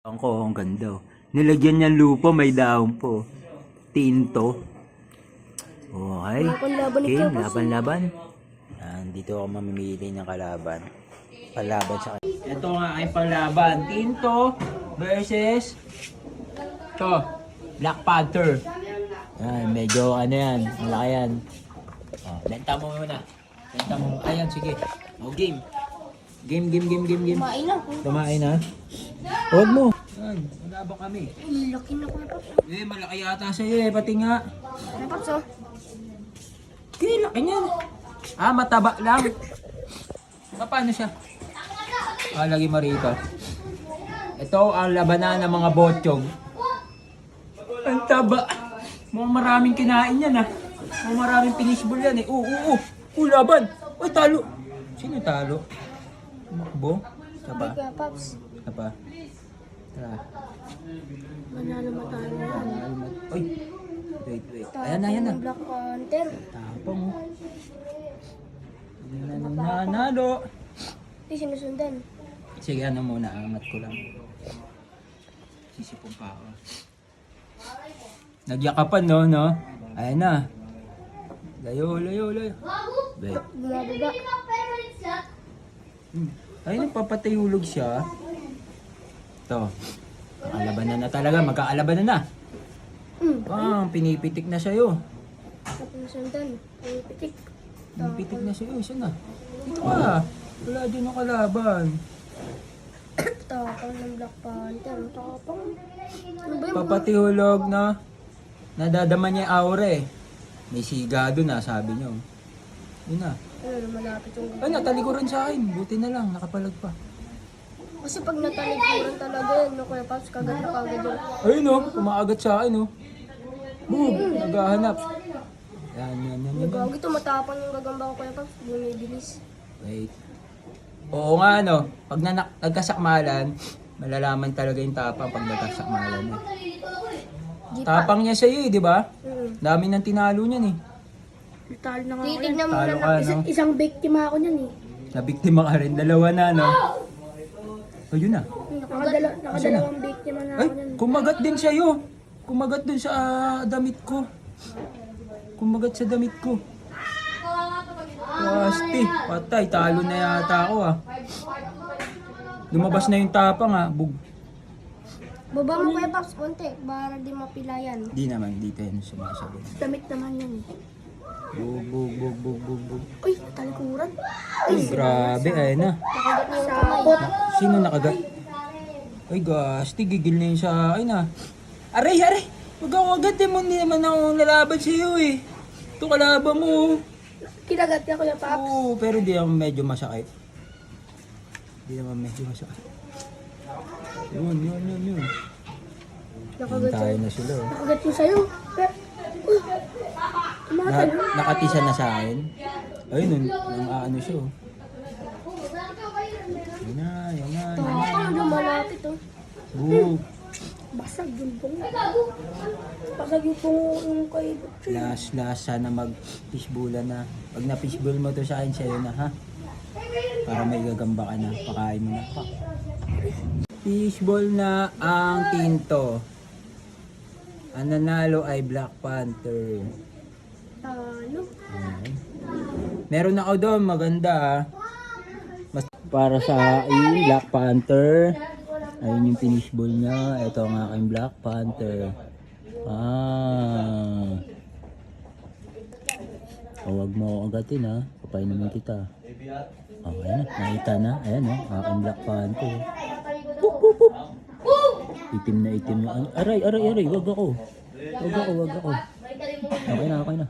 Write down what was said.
Ang ganda. Nilagyan niya lupa, may daon po. Tinto. Okay. Okay, laban-laban. Yan, dito ako mamimili ng kalaban. Palaban sa kanya. Ito nga ay palaban. Tinto versus to Black Panther. Yan, medyo ano yan. Malaki yan. Oh, benta mo muna. Benta mo. Ayan, sige. O, game. Game. Kumain na. Tumain na. Huwag mo. Yan, malabang kami. Laki na ko na Paps. Malaki yata sa'yo pati nga. Ano Paps oh? Laki niyan. Mataba lang. Paano siya? Lagi mo rito. Ito ang labanan ng mga botsyog. Ang taba. Mukhang maraming kinain yan Mukhang maraming finishball yan laban. Uy, talo. Sino talo? Makbo? Saba? Hindi ka Paps. Saba? Tara. Manalo matalo yan. Uy. Wait. Ayan na. Black Panther. Tapang nanalo. Hindi sinusundan. Sige, ano muna, angat ko lang. Sisipong pa ako. Nagyakapan, no? Ayan na. Layo. Wait. Bumababa. Ayun, nagpapatayulog siya. Ito. Kakalabanan na talaga, magkakalabanan na. Pinipitik na sa'yo. Sinusundan. Pitik. Pinipitik na sa'yo, isa na. Dito ka. Wala din ang kalaban. Tapang ng Black Panther. Tapang. Ano ba yun? Papatihulog na nadadama niya yung aura May siga doon sabi niyo. Yun na. Ano, malapit yung Ay, natalikuran sa akin. Buti na lang, nakapalag pa. Kasi pag natalikuran talaga yan, no, Kuya Paps, kagat na kagad yun. Ayun kumaagat sa akin Boom! Naghahanap. Yan. Gagi ito, matapang yung gagamba ko, Kuya Paps, bumibilis. Wait. Oo nga pag nagkasakmalan, malalaman talaga yung tapang pag nagkasakmalan Tapang niya sa'yo di ba? Dami nang tinalo niyan Talo na nga ako. Titignan mo Talo na ka, isang biktima ako niyan Nabiktima ka rin, dalawa na Ayun na. Nakadalawang biktima na Ay, ako niyan. kumagat din sa'yo. Kumagat dun sa damit ko. Kumagat sa damit ko. Pasti, patay. Talo na yata ako Lumabas na yung tapang Bug. Baba mo Kuya Paps, konti, para di mapilayan. Di naman, dito yan sumasabi. Damit naman yan Bug. Uy, talikuran. Ay, grabe, ayun na. Nakagat niya yung kamay. Sino nakagat? Ay, gasti, gigil na yun sa akin Aray! Huwag ako agad mo, hindi naman ako lalaban sa'yo Ito kalaban mo. Kinagat niya Kuya Paps. Oo, pero di naman medyo masakit. Yun. Nakagat Tayo siya. na sila Nakagat niya sa'yo. Nakatisa na sa akin. Ayun, ano siya Yan na. Tapang lumalapit Bug. Basag yung pong. Basag yung pong yung kay Butcher. Last, sana mag-fishbowlan na. Pag na-fishbowl mo to sa akin, sa'yo na Para may gagamba ka na. Pakain mo na. Fishbowl na ang tinto. Ang nanalo ay Black Panther. Talo. Ayan. Meron ako doon, maganda Mas para sa Black Panther. Ayun yung fishbowl niya. Ito ang aking Black Panther. Huwag mo ako agatin Papay naman kita. Ayan na, nakita na. Ayan aking Black Panther. Pup. Itim na. Aray. Wag ako. Okay na.